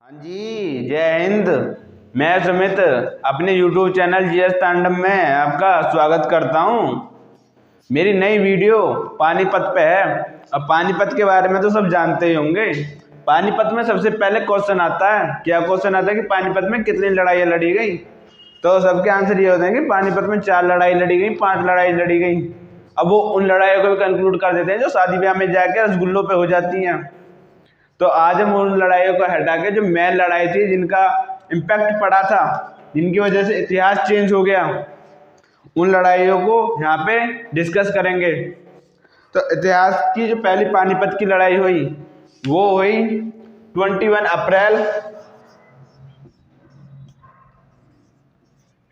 हाँ जी, जय हिंद। मैं सुमित अपने YouTube चैनल जीएस तांडव में आपका स्वागत करता हूँ। मेरी नई वीडियो पानीपत पे है। अब पानीपत के बारे में तो सब जानते ही होंगे। पानीपत में सबसे पहले क्वेश्चन आता है, क्या क्वेश्चन आता है कि पानीपत में कितनी लड़ाइयाँ लड़ी गई। तो सबके आंसर ये होते हैं कि पानीपत में 4 लड़ाई लड़ी गई, 5 लड़ाई लड़ी गई। अब वो उन लड़ाइयों को भी कंक्लूड कर देते हैं जो शादी ब्याह में जाके रसगुल्लों पे हो जाती हैं। तो आज हम उन लड़ाइयों को हटा के जो मेन लड़ाई थी, जिनका इम्पैक्ट पड़ा था, जिनकी वजह से इतिहास चेंज हो गया, उन लड़ाइयों को यहाँ पे डिस्कस करेंगे। तो इतिहास की जो पहली पानीपत की लड़ाई हुई वो हुई 21 अप्रैल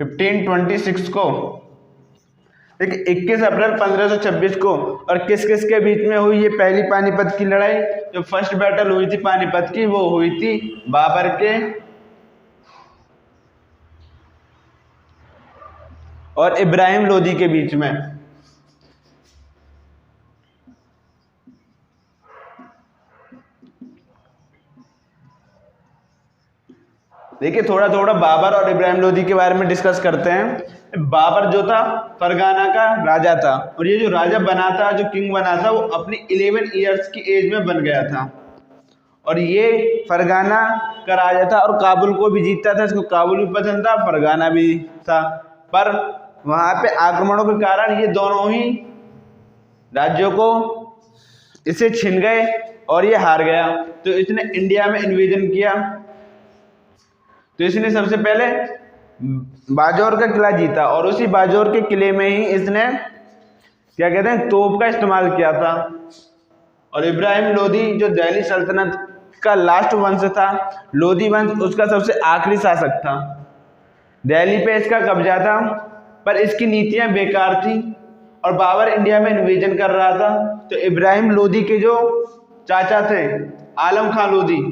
1526 को, ठीक, 21 अप्रैल 1526 को। और किस किस के बीच में हुई ये पहली पानीपत की लड़ाई? जो फर्स्ट बैटल हुई थी पानीपत की वो हुई थी बाबर के और इब्राहिम लोदी के बीच में। देखिए, थोड़ा थोड़ा बाबर और इब्राहिम लोदी के बारे में डिस्कस करते हैं। बाबर जो था फरगाना का राजा था, और ये जो राजा बना था, जो किंग बना था, वो अपनी 11 ईयर्स की एज में बन गया था। और ये फरगाना का राजा था और काबुल को भी जीतता था। इसको काबुल भी पसंद था, फरगाना भी था। पर वहाँ पे आक्रमणों के कारण ये दोनों ही राज्यों को इसे छिन गए और ये हार गया। तो इसने इंडिया में इन्वेजन किया। तो इसने सबसे पहले बाजौर का किला जीता, और उसी बाजौर के किले में ही इसने क्या कहते हैं, तोप का इस्तेमाल किया था। और इब्राहिम लोदी जो दिल्ली सल्तनत का लास्ट वंश था, लोदी वंश, उसका सबसे आखिरी शासक था। दिल्ली पे इसका कब्जा था, पर इसकी नीतियां बेकार थी और बाबर इंडिया में इन्वेजन कर रहा था। तो इब्राहिम लोदी के जो चाचा थे, आलम खां लोदी,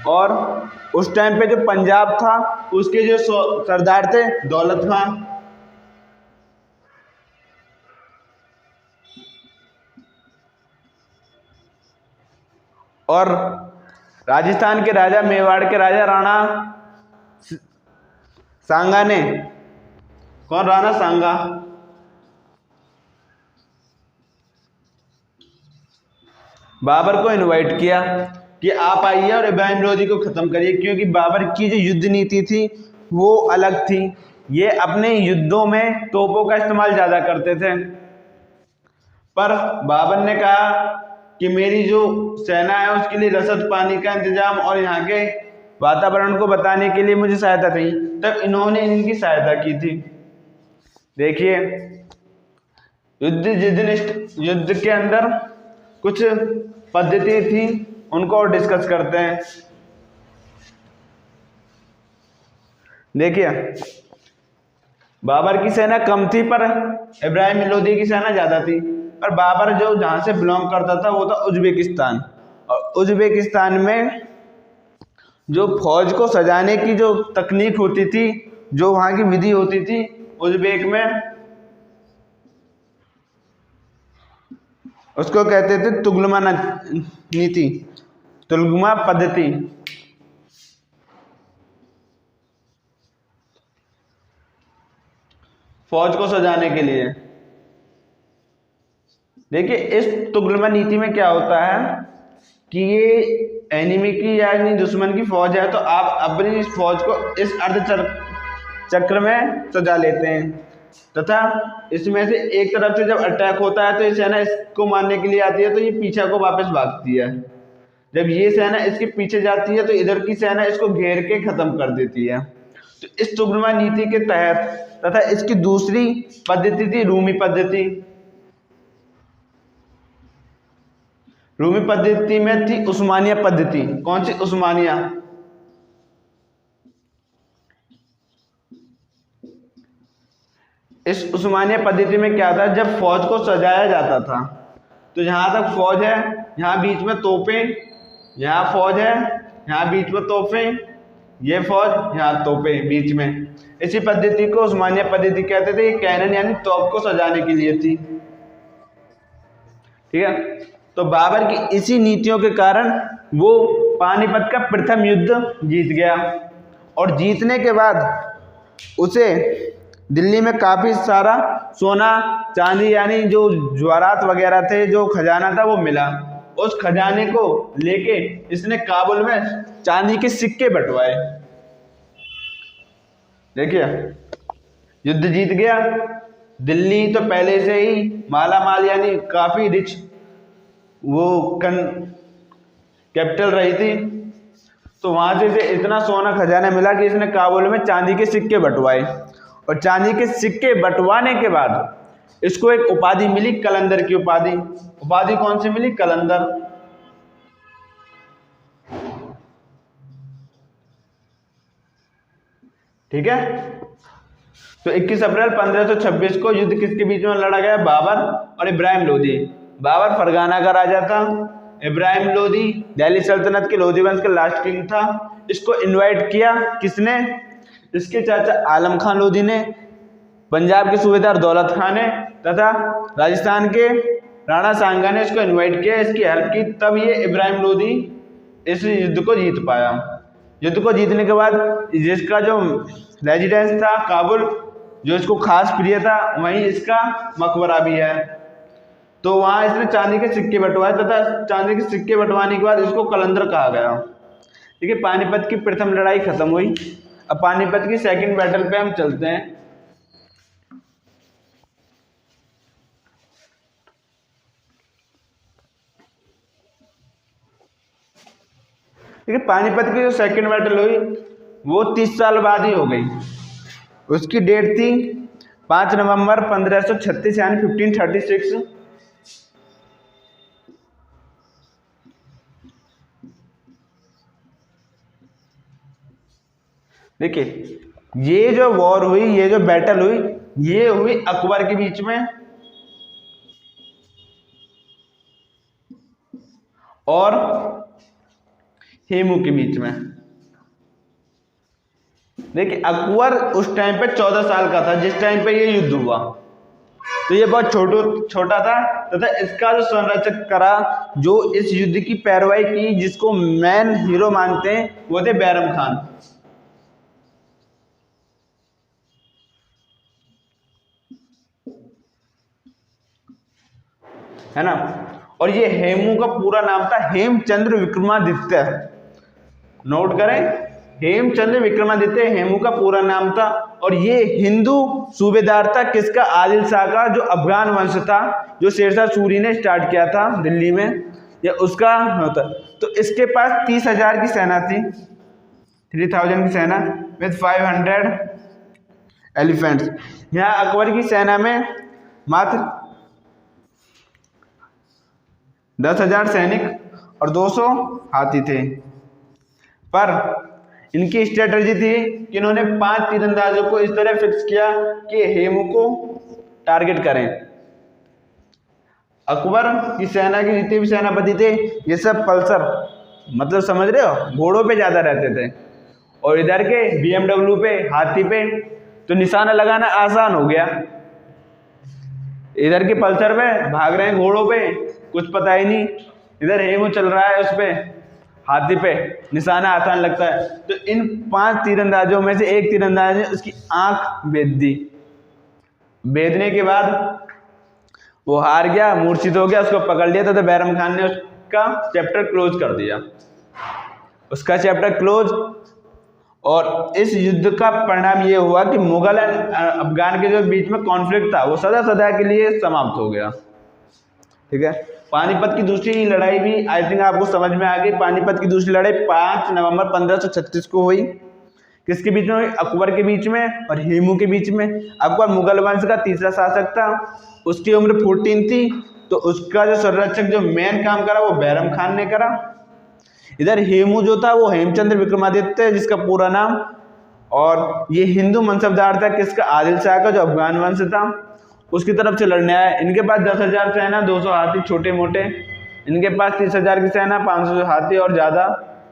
और उस टाइम पे जो पंजाब था उसके जो सरदार थे दौलत खान, और राजस्थान के राजा, मेवाड़ के राजा राणा सांगा ने, कौन, राणा सांगा, बाबर को इनवाइट किया कि आप आइए और इब्राहिम लोदी को खत्म करिए। क्योंकि बाबर की जो युद्ध नीति थी वो अलग थी। ये अपने युद्धों में तोपों का इस्तेमाल ज्यादा करते थे। पर बाबर ने कहा कि मेरी जो सेना है उसके लिए रसद पानी का इंतजाम और यहाँ के वातावरण को बताने के लिए मुझे सहायता चाहिए। तब इन्होंने इनकी सहायता की थी। देखिए, युद्ध के अंदर कुछ पद्धति थी, उनको और डिस्कस करते हैं। देखिए, बाबर की सेना कम थी पर इब्राहिम लोदी की सेना ज्यादा थी। पर बाबर जो जहां से बिलोंग करता था वो था उज्बेकिस्तान, और उज्बेकिस्तान में जो फौज को सजाने की जो तकनीक होती थी, जो वहां की विधि होती थी, उज्बेक में उसको कहते थे तुगलमा नीति, तुगलमा पद्धति। फौज को सजाने के लिए। देखिए, इस तुगलमा नीति में क्या होता है कि ये एनिमी की यानी दुश्मन की फौज है, तो आप अपनी इस फौज को इस अर्ध चक्र में सजा लेते हैं, तथा इसमें से एक तरफ से जब अटैक होता है तो ये सेना इसको मारने के लिए आती है, तो ये पीछे को वापस भागती है। जब ये सेना इसके पीछे जाती है तो इधर की सेना इसको घेर के खत्म कर देती है। तो इस तुगलमा नीति के तहत, तथा इसकी दूसरी पद्धति थी रूमी पद्धति। रूमी पद्धति में थी उस्मानिया पद्धति। कौन सी? उस्मानिया। इस उस्मानिया पद्धति में क्या था, जब फौज को सजाया जाता था तो जहां तक फौज है यहाँ बीच में तोपें, यहाँ फौज है यहाँ बीच में तोपें, ये फौज, यहाँ तोपे बीच में। इसी पद्धति को उस्मानिया पद्धति कहते थे। ये कैनन यानी तोप को सजाने के लिए थी। ठीक है, तो बाबर की इसी नीतियों के कारण वो पानीपत का प्रथम युद्ध जीत गया, और जीतने के बाद उसे दिल्ली में काफ़ी सारा सोना चांदी यानी जो जवाहरात वगैरह थे, जो खजाना था वो मिला। उस खजाने को लेके इसने काबुल में चांदी के सिक्के बंटवाए। देखिए, युद्ध जीत गया। दिल्ली तो पहले से ही माला माल यानी काफ़ी रिच वो कैपिटल रही थी, तो वहाँ से इसे इतना सोना खजाना मिला कि इसने काबुल में चांदी के सिक्के बंटवाए। और चांदी के सिक्के बंटवाने के बाद इसको एक उपाधि मिली, कलंदर की उपाधि। उपाधि कौन सी मिली? कलंदर। ठीक है, तो 21 अप्रैल 1526 को युद्ध किसके बीच में लड़ा गया? बाबर और इब्राहिम लोदी। बाबर फरगाना का राजा था, इब्राहिम लोदी दिल्ली सल्तनत के लोदी वंश का लास्ट किंग था। इसको इनवाइट किया किसने? इसके चाचा आलम खान लोदी ने, पंजाब के सूबेदार दौलत खान ने, तथा राजस्थान के राणा सांगा ने इसको इनवाइट किया, इसकी हेल्प की, तब ये इब्राहिम लोदी इस युद्ध को जीत पाया। युद्ध को जीतने के बाद जिसका जो रेजिडेंस था काबुल, जो इसको खास प्रिय था, वहीं इसका मकबरा भी है। तो वहाँ इसने चांदी के सिक्के बंटवाए, तथा चांदी के सिक्के बंटवाने के बाद इसको कलंदर कहा गया। ठीक है, पानीपत की प्रथम लड़ाई खत्म हुई। अब पानीपत की सेकंड बैटल पे हम चलते हैं। ठीक है, पानीपत की जो सेकंड बैटल हुई वो 30 साल बाद ही हो गई। उसकी डेट थी 5 नवंबर 1536 यानी 1536। देखिए, ये जो वॉर हुई, ये जो बैटल हुई, ये हुई अकबर के बीच में और हेमू के बीच में। देखिए, अकबर उस टाइम पे 14 साल का था जिस टाइम पे ये युद्ध हुआ, तो ये बहुत छोटा था। तथा इसका जो संरक्षक करा, जो इस युद्ध की पैरवाई की, जिसको मैन हीरो मानते हैं, वो थे बैरम खान। है ना। और ये हेमू का पूरा नाम था हेमचंद्र विक्रमादित्य। नोट करें, हेमचंद्र विक्रमादित्य हेमू का पूरा नाम था। और ये हिंदू सूबेदार था किसका? आदिल शाह का, जो अफगान वंश था, जो शेरशाह सूरी ने स्टार्ट किया था दिल्ली में, या उसका होता। तो इसके पास 30,000 की सेना थी, 3000 की सेना विद 500 एलिफेंट्स। यहाँ अकबर की सेना में मात्र 10,000 सैनिक और 200 हाथी थे। पर इनकी स्ट्रेटजी थी कि इन्होंने 5 तीरंदाजों को इस तरह फिक्स किया कि हेमू को टारगेट करें। अकबर की सेना के जितने भी सेनापति थे, ये सब पल्सर, मतलब समझ रहे हो, घोड़ों पे ज़्यादा रहते थे, और इधर के BMW पे, हाथी पे, तो निशाना लगाना आसान हो गया। इधर के पल्सर पे भाग रहे हैं घोड़ों पे, कुछ पता ही नहीं। इधर हेमू चल रहा है उस पे, हाथी पे, निशाना आसान लगता है। तो इन 5 तीरंदाजों में से एक तीरंदाज ने उसकी आंख बेध दी। बेधने के बाद वो हार गया, मूर्छित हो गया, उसको पकड़ लिया। तो बैरम खान ने उसका चैप्टर क्लोज कर दिया, उसका चैप्टर क्लोज। और इस युद्ध का परिणाम ये हुआ कि मुगल एंड अफगान के जो बीच में कॉन्फ्लिक्ट था, वो सदा सदा के लिए समाप्त हो गया। ठीक है, पानीपत की दूसरी लड़ाई भी आई थिंक आपको समझ में आ गई। पानीपत की दूसरी लड़ाई 5 नवंबर 1536 को हुई। किसके बीच में हुई? अकबर के बीच में और हेमू के बीच में। अकबर मुगल वंश का तीसरा शासक था, उसकी उम्र 14 थी। तो उसका जो संरक्षक, जो मेन काम करा, वो बैरम खान ने करा। इधर हेमू जो था वो हेमचंद्र विक्रमादित्य, जिसका पूरा नाम, और ये हिंदू मनसबदार था किसका? आदिल शाह का, जो अफगान वंश था, उसकी तरफ से लड़ने आया। इनके पास 10,000 सेना, 200 हाथी छोटे मोटे। इनके पास 30,000 की सेना, 500 हाथी और ज़्यादा।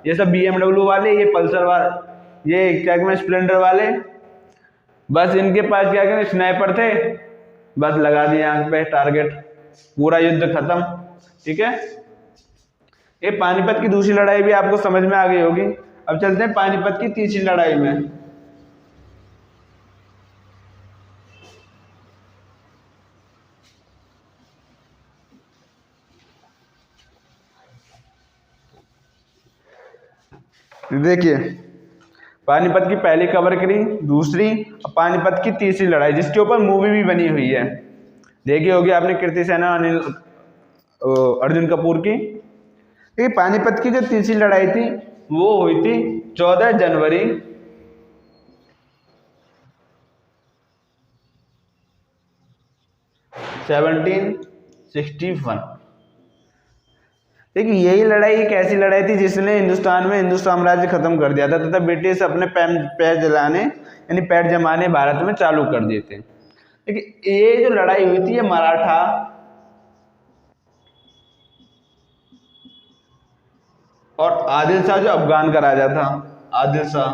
ये सब BMW वाले, ये पल्सर वाले, ये क्या कहते हैं स्प्लेंडर वाले, बस इनके पास क्या कहते हैं स्नाइपर थे, बस लगा दिए आंख पे टारगेट, पूरा युद्ध खत्म। ठीक है, ये पानीपत की दूसरी लड़ाई भी आपको समझ में आ गई होगी। अब चलते हैं पानीपत की तीसरी लड़ाई में। देखिए पानीपत की पहली कवर करी, दूसरी, और पानीपत की तीसरी लड़ाई जिसके ऊपर मूवी भी बनी हुई है, देखी होगी आपने, कीर्ति सेना अनिल अर्जुन कपूर की। ये पानीपत की जो तीसरी लड़ाई थी वो हुई थी 14 जनवरी 1761। देखिए यही लड़ाई एक ऐसी लड़ाई थी जिसने हिंदुस्तान में हिंदू साम्राज्य खत्म कर दिया था तथा ब्रिटिश अपने पैर जलाने यानी पैर जमाने भारत में चालू कर दिए थे। देखिए ये जो लड़ाई हुई थी ये मराठा और आदिल शाह जो अफगान का राजा था, आदिल शाह,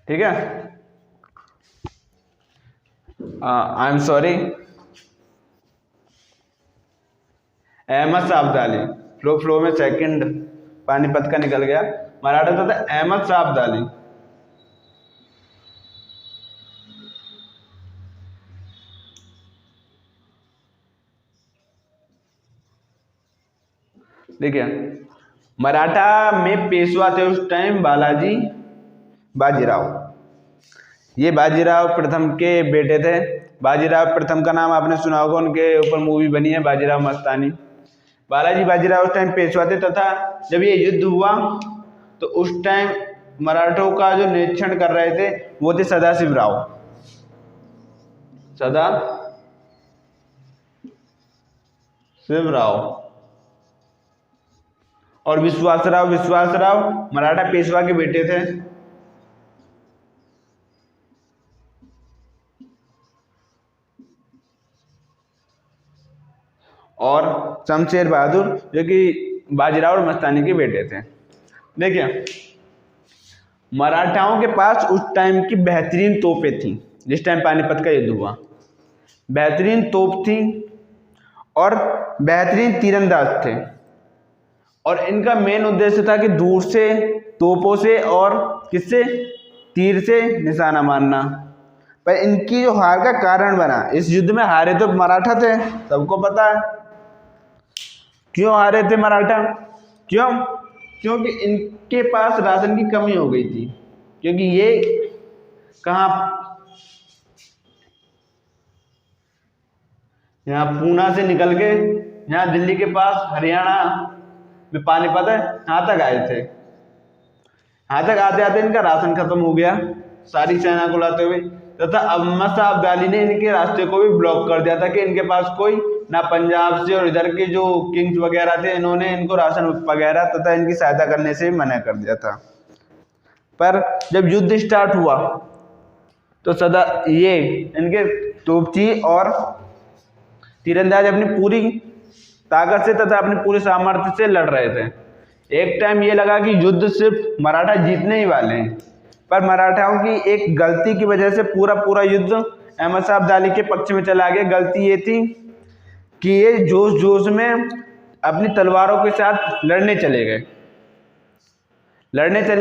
ठीक है, I am sorry, Ahmad Shah Abdali, flow में सेकंड पानीपत का निकल गया, मराठा था अहमद शाह अब्दाली। देखिए मराठा में पेशवा थे उस टाइम बालाजी बाजीराव, ये बाजीराव प्रथम के बेटे थे। बाजीराव प्रथम का नाम आपने सुना होगा, उनके ऊपर मूवी बनी है बाजीराव मस्तानी। बालाजी बाजीराव उस टाइम पेशवा थे तथा जब ये युद्ध हुआ तो उस टाइम मराठों का जो निरीक्षण कर रहे थे वो थे सदाशिव राव, सदाशिव राव और विश्वासराव, विश्वासराव मराठा पेशवा के बेटे थे। और शमशेर बहादुर जो कि बाजीराव और मस्तानी के बेटे थे। देखिए मराठाओं के पास उस टाइम की बेहतरीन तोपें थी, जिस टाइम पानीपत का युद्ध हुआ बेहतरीन तोप थी और बेहतरीन तीरंदाज थे, और इनका मेन उद्देश्य था कि दूर से तोपों से और किससे, तीर से निशाना मारना। पर इनकी जो हार का कारण बना, इस युद्ध में हारे तो मराठा थे, सबको पता है क्यों हारे थे मराठा, क्यों, क्योंकि इनके पास राशन की कमी हो गई थी, क्योंकि ये कहाँ, यहाँ पूना से निकल के यहाँ दिल्ली के पास हरियाणा में पानीपत है, यहाँ तक आए थे। यहाँ तक आते आते इनका राशन खत्म हो गया सारी सेना को लाते हुए, तथा अहमद शाह अब्दाली ने इनके रास्ते को भी ब्लॉक कर दिया था कि इनके पास कोई ना पंजाब से और इधर के जो किंग्स वगैरह थे इन्होंने इनको राशन वगैरह तथा इनकी सहायता करने से मना कर दिया था। पर जब युद्ध स्टार्ट हुआ तो सदा ये इनके तोपची और तीरंदाज अपनी पूरी ताकत से तथा अपने पूरे सामर्थ्य से लड़ रहे थे। एक टाइम ये लगा कि युद्ध सिर्फ मराठा जीतने ही वाले हैं, पर मराठाओं की एक गलती की वजह से पूरा युद्ध अहमद शाह अब्दाली के पक्ष में चला गया। गलती ये थी कि ये जोश जोश में अपनी तलवारों के साथ लड़ने चले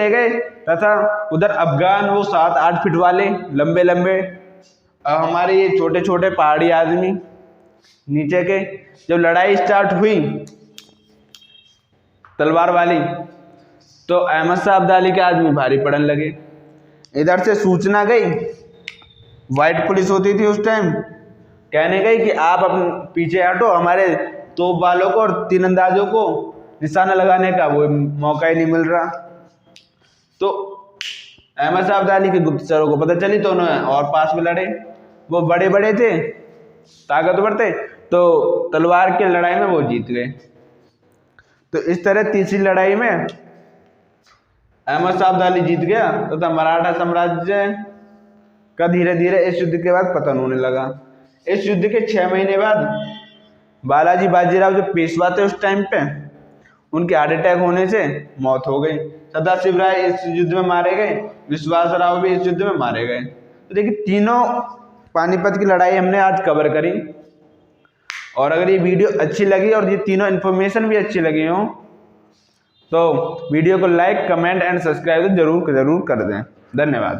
गए तथा उधर अफगान वो 7-8 फीट वाले लंबे लंबे, हमारे ये छोटे छोटे पहाड़ी आदमी नीचे के, जब लड़ाई स्टार्ट हुई तलवार वाली तो अहमद शाह अब्दाली के आदमी भारी पड़ने लगे। इधर से सूचना गई, व्हाइट पुलिस होती थी उस टाइम, कहने गई कि आप अपने पीछे हटो, हमारे तोप वालों को और तीरंदाजों को निशाना लगाने का वो मौका ही नहीं मिल रहा। तो अहमद शाह अब्दाली के गुप्तचरों को पता चली तो उन्होंने और पास में लड़े, वो बड़े बड़े थे, ताकतवर थे, तो तलवार की लड़ाई में वो जीत गए। तो इस तरह तीसरी लड़ाई में अहमद शाह अब्दाली जीत गया तथा मराठा साम्राज्य का धीरे धीरे इस युद्ध के बाद पतन होने लगा। इस युद्ध के 6 महीने बाद बालाजी बाजीराव जो पेशवा थे उस टाइम पे, उनके हार्ट अटैक होने से मौत हो गई। सदाशिव राय इस युद्ध में मारे गए, विश्वास राव भी इस युद्ध में मारे गए। तो देखिए तीनों पानीपत की लड़ाई हमने आज कवर करी। और अगर ये वीडियो अच्छी लगी और ये तीनों इन्फॉर्मेशन भी अच्छी लगी हो तो वीडियो को लाइक, कमेंट एंड सब्सक्राइब जरूर कर दें। धन्यवाद।